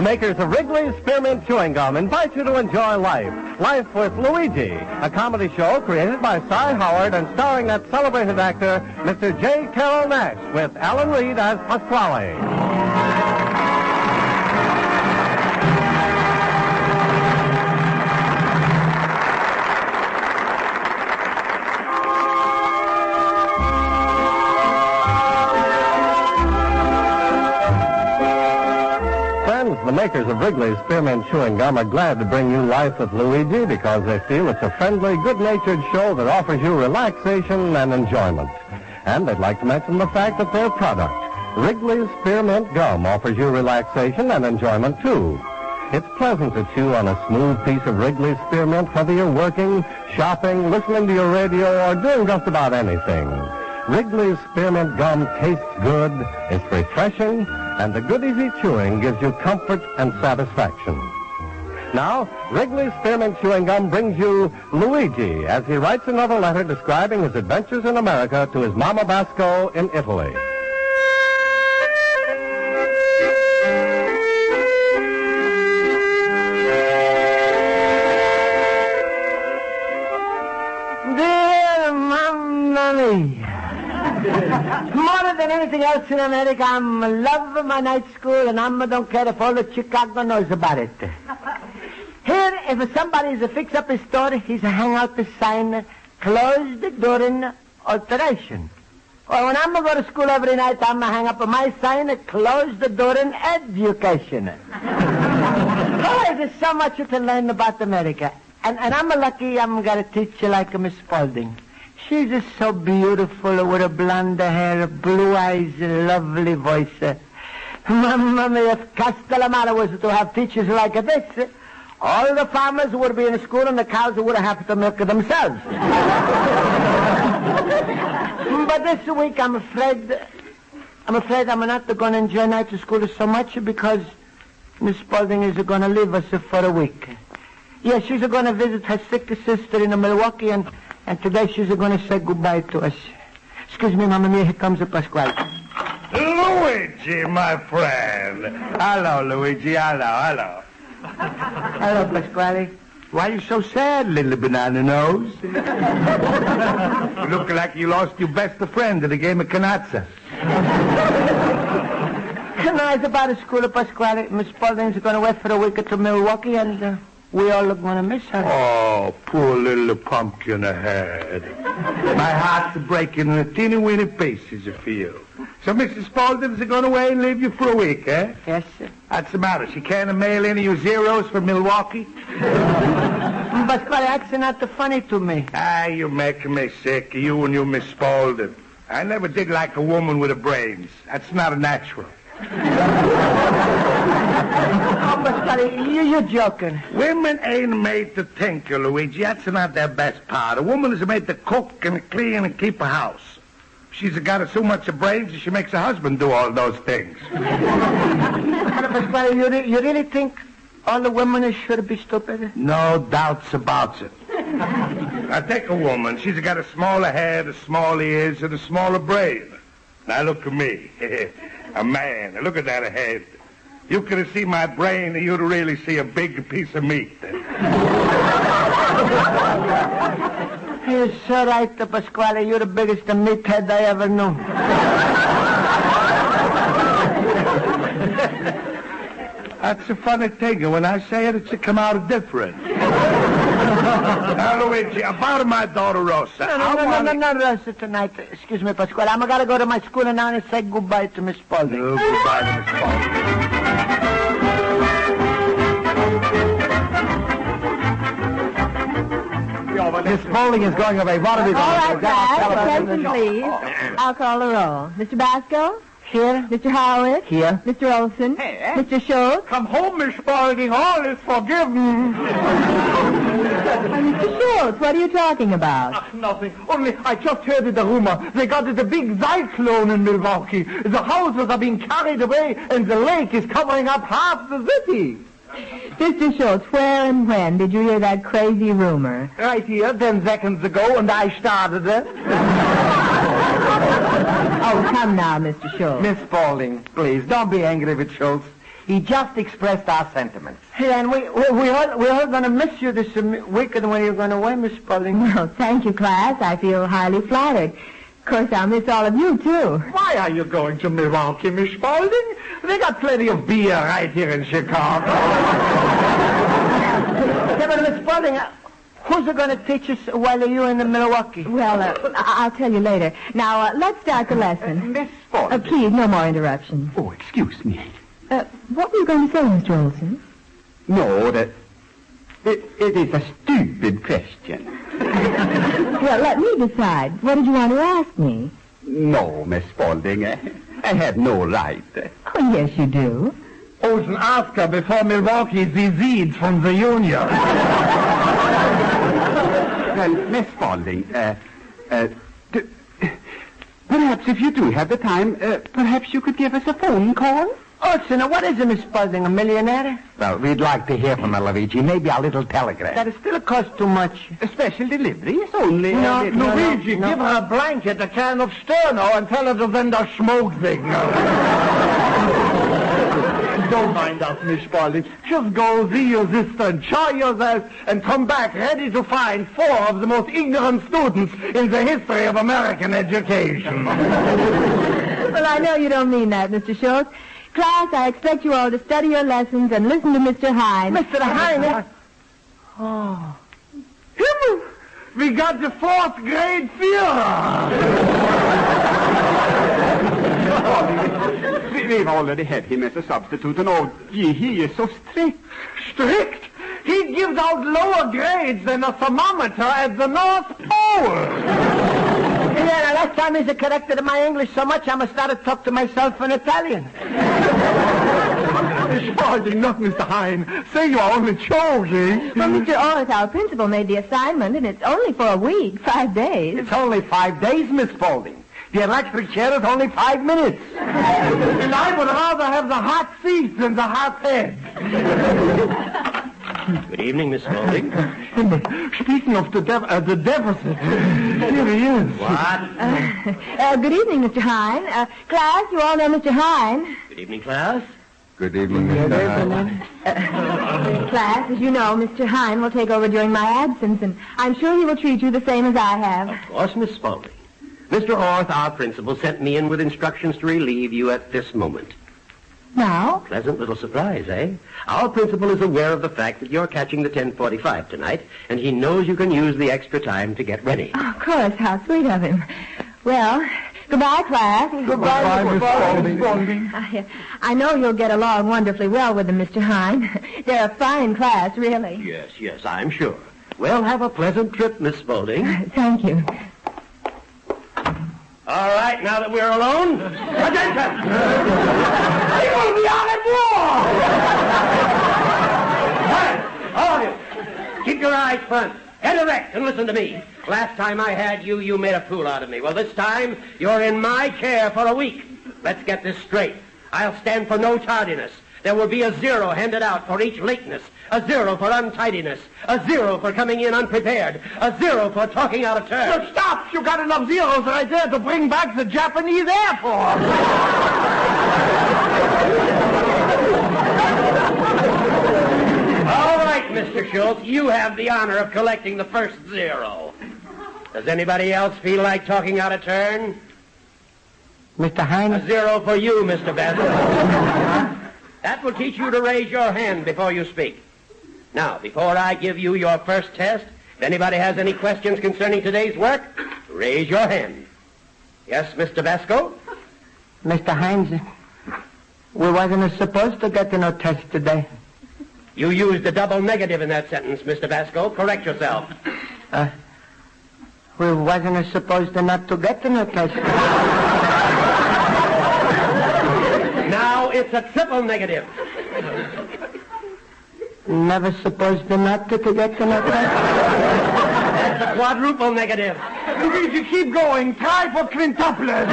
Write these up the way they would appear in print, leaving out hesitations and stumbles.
makers of Wrigley's Spearmint Chewing Gum invite you to enjoy Life. Life with Luigi, a comedy show created by Cy Howard and starring that celebrated actor, Mr. J. Carroll Nash, with Alan Reed as Pasquale. The makers of Wrigley's Spearmint Chewing Gum are glad to bring you Life with Luigi because they feel it's a friendly, good-natured show that offers you relaxation and enjoyment. And they'd like to mention the fact that their product, Wrigley's Spearmint Gum, offers you relaxation and enjoyment, too. It's pleasant to chew on a smooth piece of Wrigley's Spearmint, whether you're working, shopping, listening to your radio, or doing just about anything. Wrigley's Spearmint Gum tastes good, it's refreshing, and the good easy chewing gives you comfort and satisfaction. Now, Wrigley's Spearmint Chewing Gum brings you Luigi as he writes another letter describing his adventures in America to his Mama Basco in Italy. Dear Mamma Mia. More than anything else in America, I'm loving my night school, and I don't care if all the Chicago knows about it. Here, if somebody's to fix up his store, he's to hang out the sign, closed during alteration. Or when I'm going to go to school every night, I'm going to hang up my sign, closed during education. Oh, there's so much you can learn about America. And I'm lucky I'm going to teach you like Miss Spaulding. She's just so beautiful with her blonde hair, blue eyes, lovely voice. Mamma mia, if Castellamare was to have teachers like this, all the farmers would be in school and the cows would have to milk themselves. But this week, I'm afraid I'm not going to enjoy night school so much because Miss Spaulding is going to leave us for a week. Yeah, she's going to visit her sick sister in Milwaukee, and today she's going to say goodbye to us. Excuse me, Mamma Mia, here comes Pasquale. Luigi, my friend. Hello, Luigi. Hello. Hello, Pasquale. Why are you so sad, little banana nose? You look like you lost your best friend at a game of canazza. No, it's about a school, Pasquale. Miss Spaulding's going to wait for a week to Milwaukee, and we all are going to miss her. Oh, poor little pumpkin head. My heart's breaking in a teeny-weeny pieces for you. So Mrs. Spaulding's going away and leave you for a week, eh? Yes, sir. What's the matter? She can't mail any of your zeros from Milwaukee? Pasquale, that's not funny to me. You're making me sick, you and your Miss Spaulding. I never did like a woman with brains. That's not a natural. Oh, Pasquale, you're joking. Women ain't made to think, Luigi. That's not their best part. A woman is made to cook and clean and keep a house. She's got so much brains that she makes her husband do all those things. Pasquale, you really think all the women should be stupid? No doubts about it. Now, take a woman. She's got a smaller head, a small ears, and a smaller brain. Now, look at me. A man. Now, look at that head. You could have seen my brain, and you'd really see a big piece of meat. You're so right, Pasquale. You're the biggest meathead I ever knew. That's a funny thing. When I say it, it's to come out different. Now, Luigi, about my daughter Rosa. No, Rosa tonight. Excuse me, Pasquale. I'm going to go to my school now and say goodbye to Miss Spaulding. Oh, goodbye to Miss Spaulding. Miss Spaulding is going away. What are we going to do? All right, attention, please. I'll call the roll. Mr. Basco? Here. Mr. Howard? Here. Mr. Olson? Hey. Mr. Schultz? Come home, Miss Spaulding. All is forgiven. Mr. Schultz, what are you talking about? Nothing. Only I just heard the rumor. They got the big cyclone in Milwaukee. The houses are being carried away, and the lake is covering up half the city. Mr. Schultz, where and when did you hear that crazy rumor? Right here, 10 seconds ago, and I started it. Oh, come now, Mr. Schultz. Miss Spaulding, please, don't be angry with Schultz. He just expressed our sentiments. And we're all going to miss you this weekend when you're going away, Miss Spaulding. Well, thank you, class. I feel highly flattered. Of course, I'll miss all of you, too. Why are you going to Milwaukee, Miss Spaulding? They got plenty of beer right here in Chicago. Yeah, but Miss Spaulding, who's going to teach us while you're in Milwaukee? Well, I'll tell you later. Now, let's start the lesson. Miss Spaulding. Please, no more interruptions. Oh, excuse me. What were you going to say, Mr. Olson? No, it is a stupid question. Well, let me decide. What did you want to ask me? No, Miss Spaulding, I have no right. Oh, yes, you do. Olsen, ask her before Milwaukee secedes from the Union. Well, Miss Spaulding, perhaps if you do have the time, perhaps you could give us a phone call? Oh, so now what is it, Miss Spaulding, a millionaire? Well, we'd like to hear from her, Luigi. Maybe a little telegram. That still costs too much. A special delivery is only... Luigi, give her a blanket, a can of Sterno, and tell her to send a smoke signal. Don't mind us, Miss Spaulding. Just go see your sister, enjoy yourself, and come back ready to find 4 of the most ignorant students in the history of American education. Well, I know you don't mean that, Mr. Schultz. Class, I expect you all to study your lessons and listen to Mr. Hines. Mr. Hines? Oh. Himmel! We got the 4th grade Führer! We've already had him as a substitute, and oh, gee, he is so strict. Strict? He gives out lower grades than a thermometer at the North Pole. Yeah, last time he's corrected my English so much, I must start to talk to myself in Italian. Miss Spaulding, not Mr. Hines. Say you are only joking. Well, Mr. Orth, our principal, made the assignment, and it's only for a week, 5 days. It's only 5 days, Miss Spaulding. The electric chair is only 5 minutes. And I would rather have the hot seat than the hot head. Good evening, Miss Spaulding. Speaking of the deficit, here he is. What? Good evening, Mr. Hines. Class, you all know Mr. Hines. Good evening, class. Good evening, Mr. Hines. Class, as you know, Mr. Hines will take over during my absence, and I'm sure he will treat you the same as I have. Of course, Miss Spaulding. Mr. Orth, our principal, sent me in with instructions to relieve you at this moment. Now? Pleasant little surprise, eh? Our principal is aware of the fact that you're catching the 10:45 tonight, and he knows you can use the extra time to get ready. Oh, of course, how sweet of him. Well, goodbye, class. Goodbye, Miss Spaulding. I know you'll get along wonderfully well with them, Mr. Hines. They're a fine class, really. Yes, I'm sure. Well, have a pleasant trip, Miss Spaulding. Thank you. All right, now that we're alone, attention! He will be out at war! All of you, keep your eyes front. Head erect and listen to me. Last time I had you, you made a fool out of me. Well, this time, you're in my care for a week. Let's get this straight. I'll stand for no tardiness. There will be a 0 handed out for each lateness, a 0 for untidiness, a 0 for coming in unprepared, a 0 for talking out of turn. So stop! You got enough zeros right there to bring back the Japanese Air Force. All right, Mr. Schultz, you have the honor of collecting the first 0. Does anybody else feel like talking out of turn? Mr. A Hines? 0 for you, Mr. Basco. That will teach you to raise your hand before you speak. Now, before I give you your first test, if anybody has any questions concerning today's work, raise your hand. Yes, Mr. Basco? Mr. Hines, we wasn't supposed to get no test today. You used a double negative in that sentence, Mr. Basco. Correct yourself. We wasn't supposed to not to get no test. Now it's a triple negative. Never supposed to not to get no test. That's a quadruple negative. Luigi, keep going. Try for quintuplets.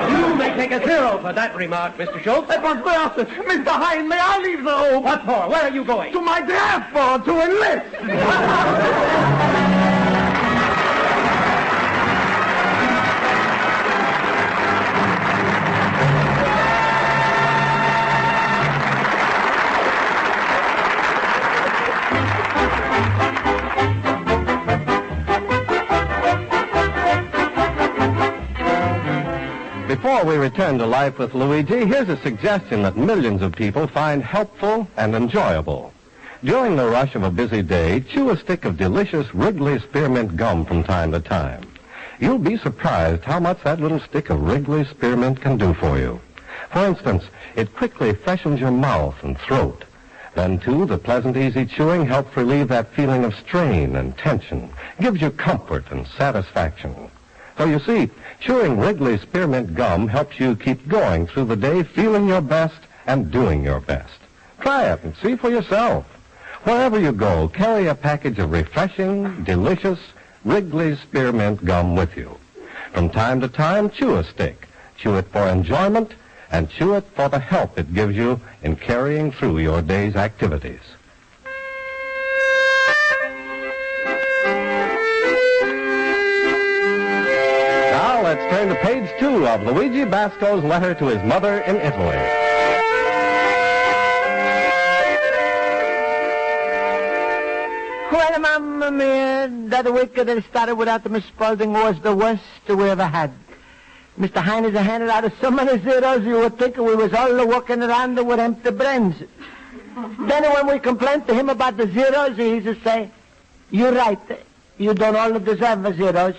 You may take a 0 for that remark, Mr. Schultz. That was worse. Mr. Hines, may I leave the room? What for? Where are you going? To my draft board to enlist. we return to Life with Luigi, here's a suggestion that millions of people find helpful and enjoyable. During the rush of a busy day, chew a stick of delicious Wrigley Spearmint gum from time to time. You'll be surprised how much that little stick of Wrigley Spearmint can do for you. For instance, it quickly freshens your mouth and throat. Then, too, the pleasant, easy chewing helps relieve that feeling of strain and tension, gives you comfort and satisfaction. So you see, chewing Wrigley Spearmint gum helps you keep going through the day feeling your best and doing your best. Try it and see for yourself. Wherever you go, carry a package of refreshing, delicious Wrigley Spearmint gum with you. From time to time, chew a stick. Chew it for enjoyment, and chew it for the help it gives you in carrying through your day's activities. Now let's turn to page 2 of Luigi Basco's letter to his mother in Italy. Well, Mamma mia, that week that started without Miss Spaulding was the worst we ever had. Mr. Hines handed out so many zeros you would think we was all walking around with empty brains. Then when we complained to him about the zeros, he used to say, "You're right. You don't all deserve the zeros.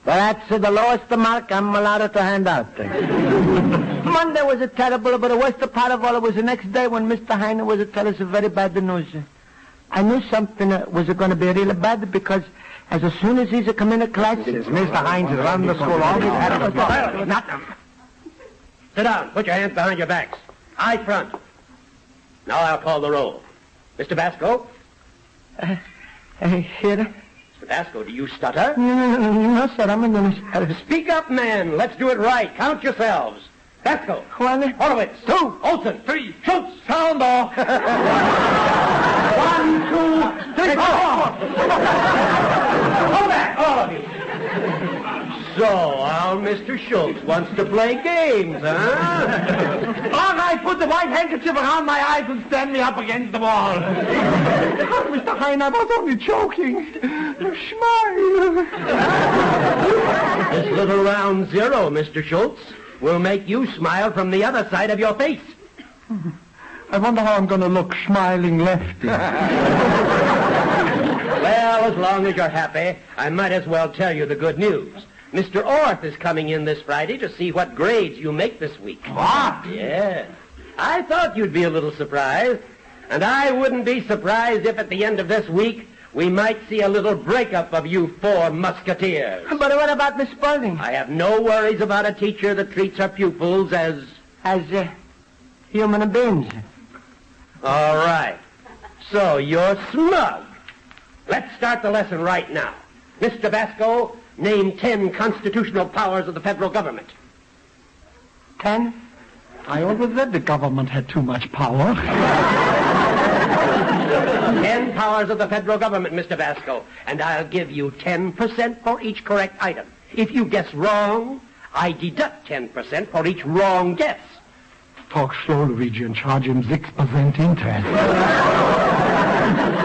But that's the lowest mark I'm allowed to hand out." Monday was terrible, but the worst part of all was the next day when Mr. Hines was to tell us very bad news. I knew something was going to be really bad because as soon as he's come in the class... Mr. Hines has run the school all he's had of Sit down. Put your hands behind your backs. Eye front. Now I'll call the roll. Mr. Basco? Here? Mr. Basco, do you stutter? No, sir, I'm going to stutter. Speak up, men. Let's do it right. Count yourselves. Basco. One. Horowitz. 2. Olson. 3. Schultz. Sound off. 1, 2, 3, 4. Hold back, all of you. So, our Mr. Schultz wants to play games, huh? All right, put the white handkerchief around my eyes and stand me up against the wall. Mr. Hines, I was only joking. Smile. This little round zero, Mr. Schultz, will make you smile from the other side of your face. I wonder how I'm going to look smiling lefty. Well, as long as you're happy, I might as well tell you the good news. Mr. Orth is coming in this Friday to see what grades you make this week. What? Yeah. I thought you'd be a little surprised. And I wouldn't be surprised if at the end of this week we might see a little breakup of you 4 musketeers. But what about Miss Spaulding? I have no worries about a teacher that treats her pupils as human beings. All right. So you're smug. Let's start the lesson right now. Mr. Basco, name 10 constitutional powers of the federal government. 10? I always said the government had too much power. 10 powers of the federal government, Mr. Basco, and I'll give you 10% for each correct item. If you guess wrong, I deduct 10% for each wrong guess. Talk slow, Luigi, and charge him 6% interest.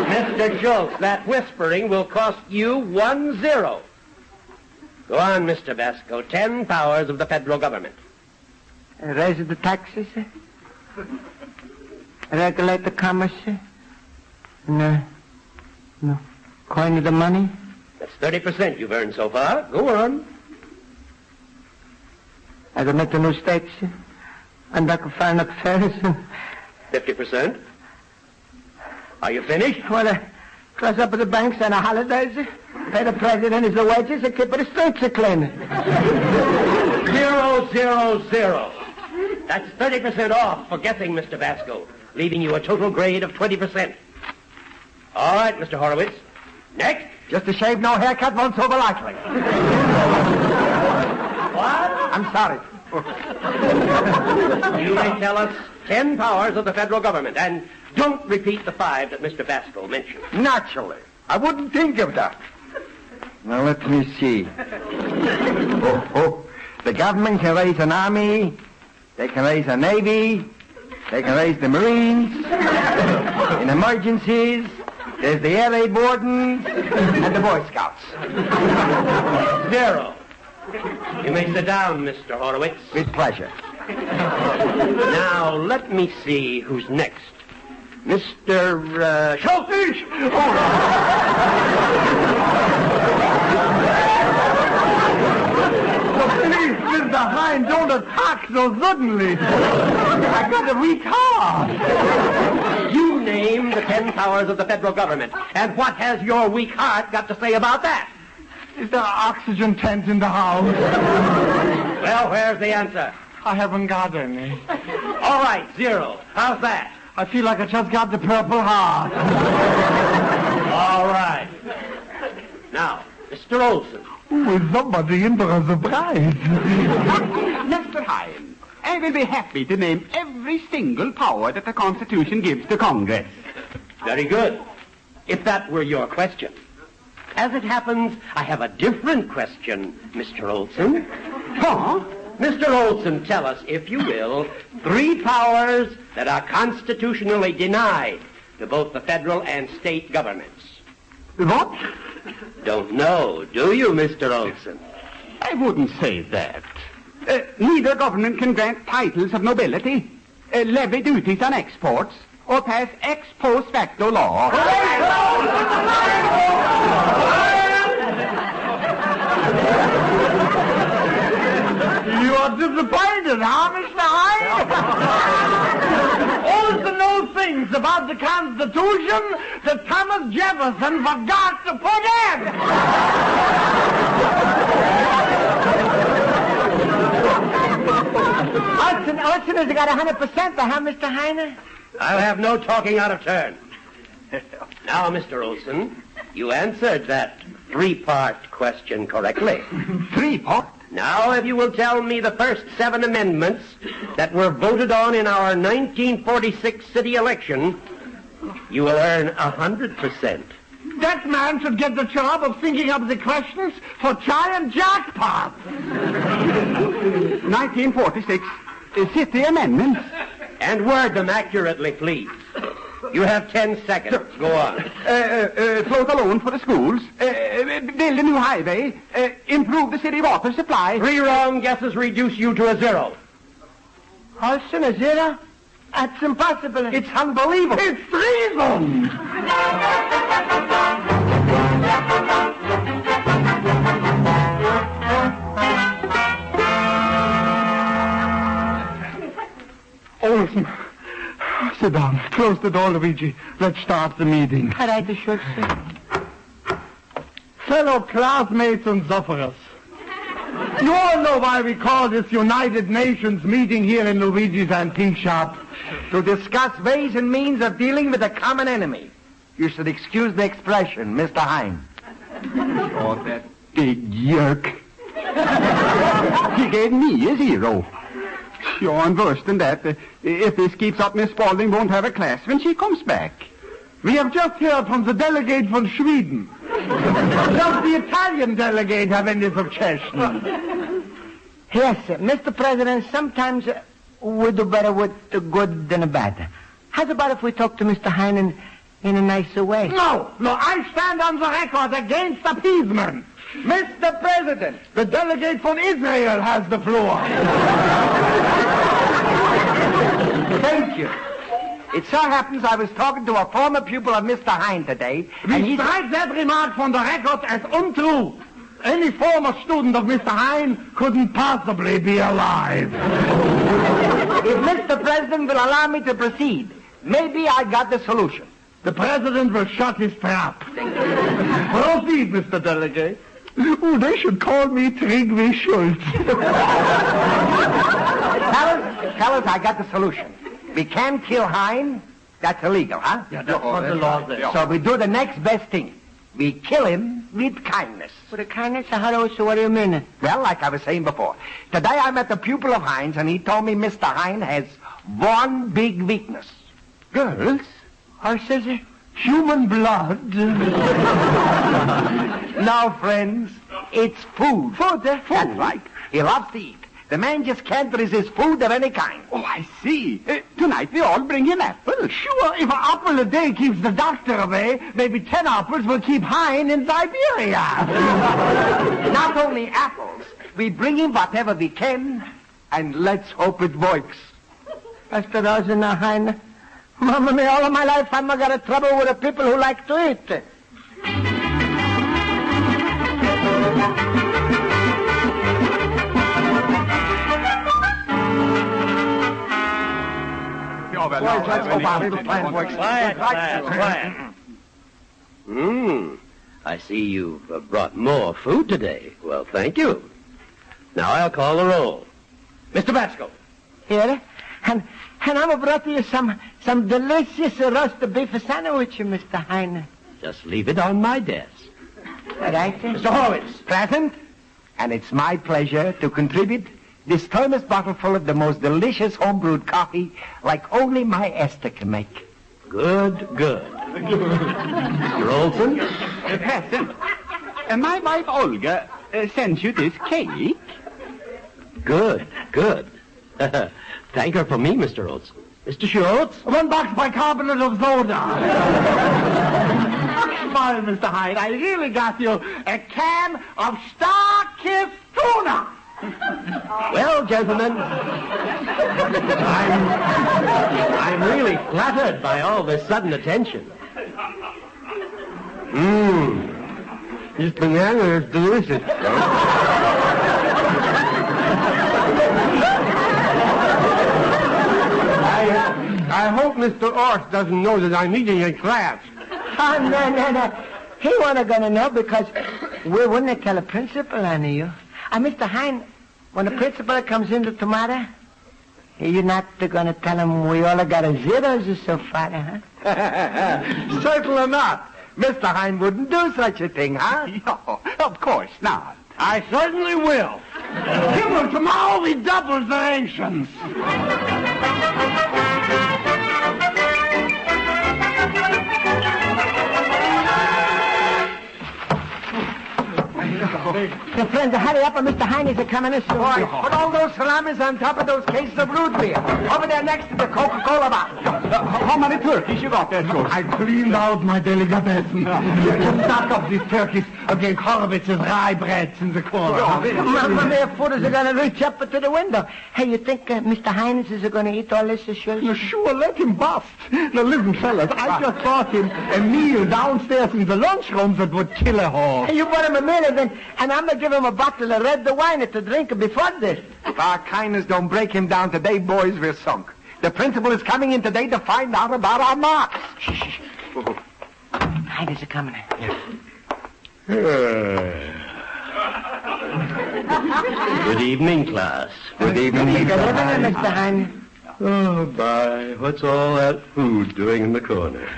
Mr. Schultz, that whispering will cost you 1 0. Go on, Mr. Basco. 10 powers of the federal government. Raise the taxes. Regulate the commerce. No. Coin the money. That's 30% you've earned so far. Go on. Admit the new states. Conduct foreign affairs. 50%. Are you finished? Well, close up the banks and the holidays. Pay the president his wages and keep the streets clean. 0, 0, 0. That's 30% off for guessing, Mr. Basco, leaving you a total grade of 20%. All right, Mr. Horowitz. Next. Just a shave, no haircut, won't so likely. What? I'm sorry. You may tell us 10 powers of the federal government, and don't repeat the 5 that Mr. Basco mentioned. Naturally. I wouldn't think of that. Now, let me see. The government can raise an army. They can raise a navy. They can raise the Marines. In emergencies, there's the Air Raid Wardens and the Boy Scouts. 0. You may sit down, Mr. Horowitz. With pleasure. Now, let me see who's next. Mr. Schultz! Please, Mr. Hines, don't attack so suddenly. I got a weak heart. You name the 10 powers of the federal government. And what has your weak heart got to say about that? Is there an oxygen tent in the house? Well, where's the answer? I haven't got any. All right, 0. How's that? I feel like I just got the Purple Heart. All right. Now, Mr. Olson. Is somebody in for a surprise? Mr. Hines, I will be happy to name every single power that the Constitution gives to Congress. Very good. If that were your question. As it happens, I have a different question, Mr. Olson. Huh? Mr. Olson, tell us, if you will, 3 powers that are constitutionally denied to both the federal and state governments. What? Don't know, do you, Mr. Olson? I wouldn't say that. Neither government can grant titles of nobility, levy duties on exports, or pass ex post facto law. You are disappointed, huh, Mr. Hines? All the new things about the Constitution that Thomas Jefferson forgot to put in. Olson has got 100%, huh, Mr. Hines? I'll have no talking out of turn. Now, Mr. Olson, you answered that 3-part question correctly. 3-part? Now, if you will tell me the first 7 amendments that were voted on in our 1946 city election, you will earn 100%. That man should get the job of thinking up the questions for giant jackpot. 1946 city amendments. And word them accurately, please. You have 10 seconds. Go on. Float a loan for the schools, build a new highway, improve the city water supply. 3 wrong guesses reduce you to a 0. Olson, a 0? That's impossible. It's unbelievable. It's treason! Olson, sit down. Close the door, Luigi. Let's start the meeting. All right, Schultz. Fellow classmates and sufferers, you all know why we call this United Nations meeting here in Luigi's antique shop. To discuss ways and means of dealing with a common enemy. You should excuse the expression, Mr. Hines. Oh, that big yerk. He gave me a 0. Sure, and worse than that, if this keeps up, Miss Spaulding won't have a class when she comes back. We have just heard from the delegate from Sweden. Does the Italian delegate have any suggestions? Yes, Mr. President, sometimes we do better with the good than the bad. How's about if we talk to Mr. Hines in a nicer way? No, I stand on the record against appeasement. Mr. President, the delegate from Israel has the floor. Thank you. It so happens I was talking to a former pupil of Mr. Hines today, and We strike that remark from the record as untrue. Any former student of Mr. Hines couldn't possibly be alive. If Mr. President will allow me to proceed, maybe I got the solution. The president will shut his trap. Proceed, Mr. Delegate. Oh, they should call me Trigvi Schultz. Fellas, I got the solution. We can't kill Hines. That's illegal, huh? Yeah, that's what the law says. So we do the next best thing. We kill him with kindness. With a kindness? So what do you mean? Well, like I was saying before, today I met a pupil of Hines, and he told me Mr. Hines has one big weakness. Girls? Horses? Human blood? No, friends. It's food. Food? That's right. He loves to eat. The man just can't resist food of any kind. Oh, I see. Tonight we all bring him apples. Sure, if an apple a day keeps the doctor away, maybe 10 apples will keep Hines in Siberia. Not only apples, We bring him whatever we can, and let's hope it works. Mr. Rosa and Hines, Mama, me all of my life I'm got a trouble with the people who like to eat. Quiet. I see you've brought more food today. Well, thank you. Now I'll call the roll. Mr. Basco. Here? And I'm brought you some delicious roast beef sandwich, Mr. Hines. Just leave it on my desk. All right. Mr. Horwitz. Present. And it's my pleasure to contribute this thermos bottle full of the most delicious homebrewed coffee like only my Esther can make. Good. Mr. Olson? Present. My wife Olga sends you this cake. Good. Thank her for me, Mr. Olson. Mr. Schultz? 1 box bicarbonate of soda. Smile, Mr. Hyde. I really got you a can of Star-Kissed tuna. Well, gentlemen, I'm really flattered by all this sudden attention. This banana is delicious. I hope Mr. Orth doesn't know that I'm eating in class. Oh, no. He wasn't going to know because we wouldn't tell the principal any you. Mr. Hines, when the principal comes in tomorrow, you're not going to tell him we all got a zeros so far, huh? Certainly not. Mr. Hines wouldn't do such a thing, huh? No, of course not. I certainly will. Himmel, tomorrow we double the rations. Your friends, hurry up, and Mr. Hines is coming in soon. Boy, put all those salamis on top of those cases of root beer. Over there next to the Coca-Cola bottle. How many turkeys you got there, Schultz? I cleaned out my delicatessen. Stock up these turkeys against Horowitz's rye breads in the corner. Mama, their food is going to reach up to the window. Hey, you think Mr. Hines is going to eat all this, Schultz? Sure, let him bust. Now, listen, fellas, I just bought him a meal downstairs in the lunchroom that would kill a horse. Hey, you bought him a meal, and I'm going to give him a bottle of red wine to drink before this. If our kindness don't break him down today, boys, we're sunk. The principal is coming in today to find out about our marks. Shh. Hines is coming in. Good evening, class. Good evening, Good evening, Mr. Hines. Oh, my. What's all that food doing in the corner?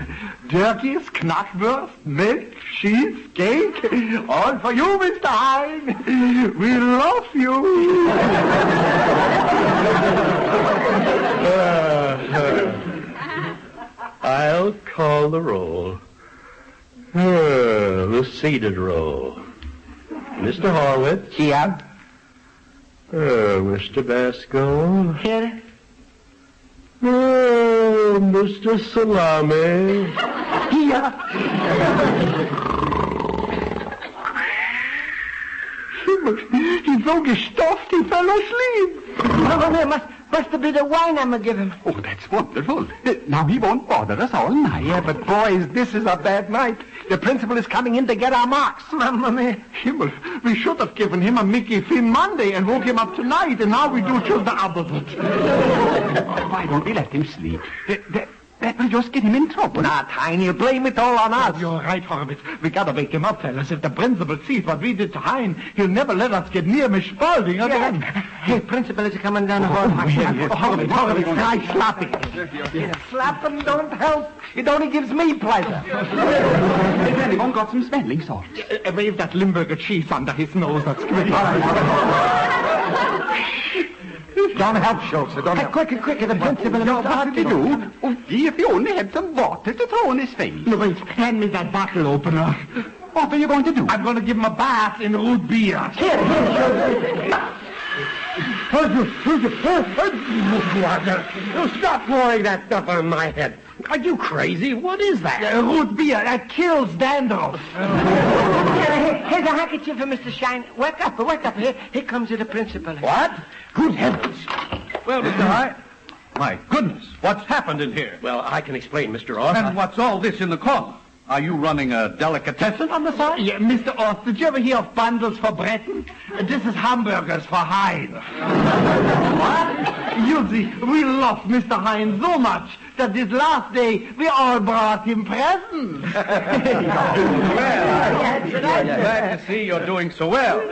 Turkeys, knackwurst, milk, cheese, cake, all for you, Mr. Hines. We love you. I'll call the roll. The seated roll. Mr. Horwitz. Here. Mr. Basco. Here. Mr. Salami. Here. He's so gestuffed he fell asleep. Oh, must be the wine I'm going to give him. Oh, that's wonderful. Now he won't bother us all night. Yeah, but boys, this is a bad night. The principal is coming in to get our marks. Mamma mia. Himmel, we should have given him a Mickey Finn Monday and woke him up tonight, and now we do just the opposite. Why don't we let him sleep? That will just get him in trouble. Nah, Tiny, you blame it all on us. You're right, Horowitz. We gotta wake him up, fellas. If the principal sees what we did to Hines, he'll never let us get near Miss Spaulding again. Hey, principal is coming down the hall. Horowitz, try slapping. Slapping don't help. It only gives me pleasure. Has anyone got some smelling salts? Wave that Limburger cheese under his nose. That's great. Don't help, Schultz. Don't help. Quicker, the principal. What did he do? Oh, gee, if he only had some water to throw in his face. Louise, hand me that bottle opener. What are you going to do? I'm going to give him a bath in root beer. Here, Schultz. Stop pouring that stuff on my head. Are you crazy? What is that? Root beer. That kills dandruff. Here's a handkerchief for Mr. Shine. Wake up. Here comes the principal. What? Good heavens. Well, Mr. High, my goodness, what's happened in here? Well, I can explain, Mr. Ross. And what's all this in the corner? Are you running a delicatessen on the side? Yeah, Mr. Ost, did you ever hear of bundles for Breton? This is hamburgers for Hines. What? You see, we love Mr. Hines so much that this last day we all brought him presents. Well, I'm glad to see you're doing so well.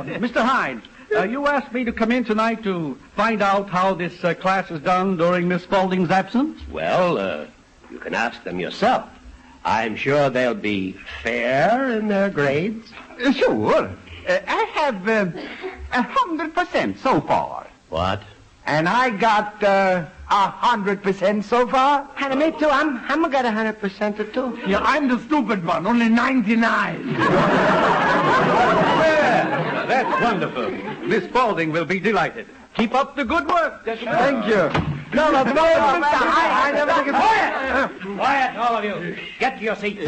Mr. Hines, you asked me to come in tonight to find out how this class is done during Miss Spaulding's absence? Well, you can ask them yourself. I'm sure they'll be fair in their grades. Sure. I have 100% so far. What? And I got 100% so far. And me too. I'm got 100% or two. Yeah, I'm the stupid one, only 99. Well, that's wonderful. Miss Spaulding will be delighted. Keep up the good work. Thank you. No, Mr. I never think it's... Quiet, all of you. Get to your seats.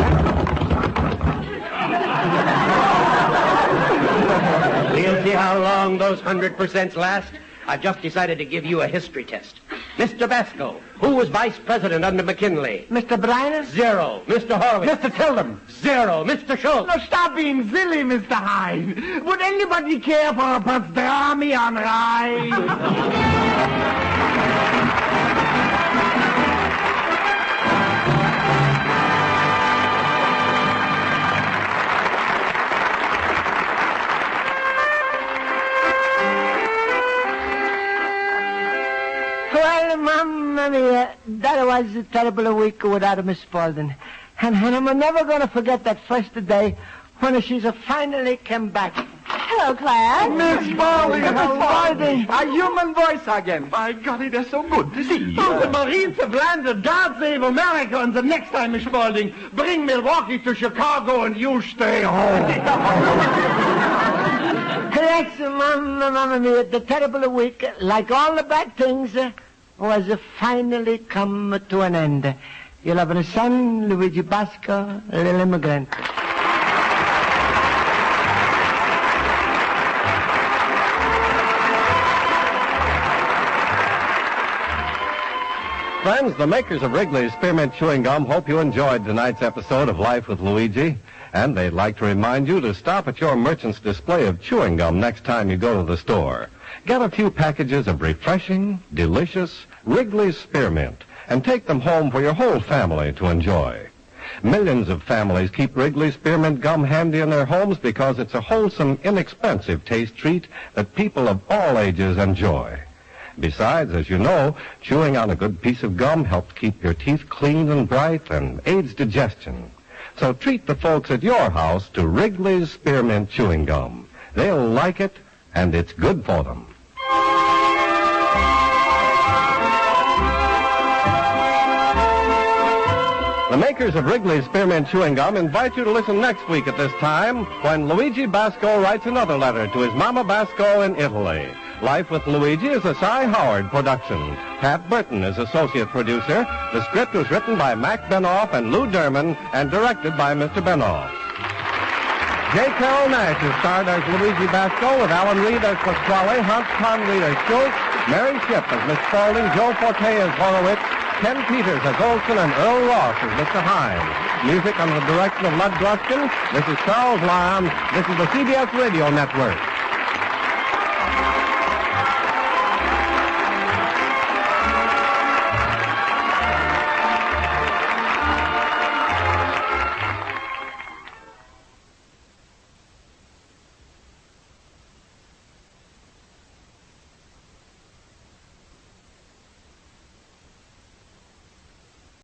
We'll see how long those 100% last. I've just decided to give you a history test. Mr. Basco, who was vice president under McKinley? Mr. Briner? 0. Mr. Horowitz? Mr. Tilden? 0. Mr. Schultz? Now, stop being silly, Mr. Hines. Would anybody care for a pastrami on rye? Well, Mamma mia, that was a terrible week without Miss Spaulding. And I'm never going to forget that first day when she finally came back. Hello, class. Miss Spaulding, Miss Spaulding. a human voice again. My God, it is so good to see you. Oh, the Marines have landed. God save America. And the next time, Miss Spaulding, bring Milwaukee to Chicago and you stay home. Yes, Mamma mia, the terrible week, like all the bad things, was finally come to an end. You'll have a son, Luigi Basco, Little Immigrant. Friends, the makers of Wrigley's Spearmint Chewing Gum hope you enjoyed tonight's episode of Life with Luigi. And they'd like to remind you to stop at your merchant's display of chewing gum next time you go to the store. Get a few packages of refreshing, delicious Wrigley's Spearmint and take them home for your whole family to enjoy. Millions of families keep Wrigley's Spearmint Gum handy in their homes because it's a wholesome, inexpensive taste treat that people of all ages enjoy. Besides, as you know, chewing on a good piece of gum helps keep your teeth clean and bright and aids digestion. So treat the folks at your house to Wrigley's Spearmint Chewing Gum. They'll like it, and it's good for them. The makers of Wrigley's Spearmint Chewing Gum invite you to listen next week at this time when Luigi Basco writes another letter to his Mama Basco in Italy. Life with Luigi is a Cy Howard production. Pat Burton is associate producer. The script was written by Mac Benoff and Lou Derman and directed by Mr. Benoff. J. Carroll Nash is starred as Luigi Basco with Alan Reed as Pasquale, Hans Conried as Schultz, Mary Shipp as Miss Spaulding, Joe Forte as Horowitz, Ken Peters as Olson, and Earl Ross as Mr. Hines. Music under the direction of Lud Gluskin. This is Charles Lyon. This is the CBS Radio Network.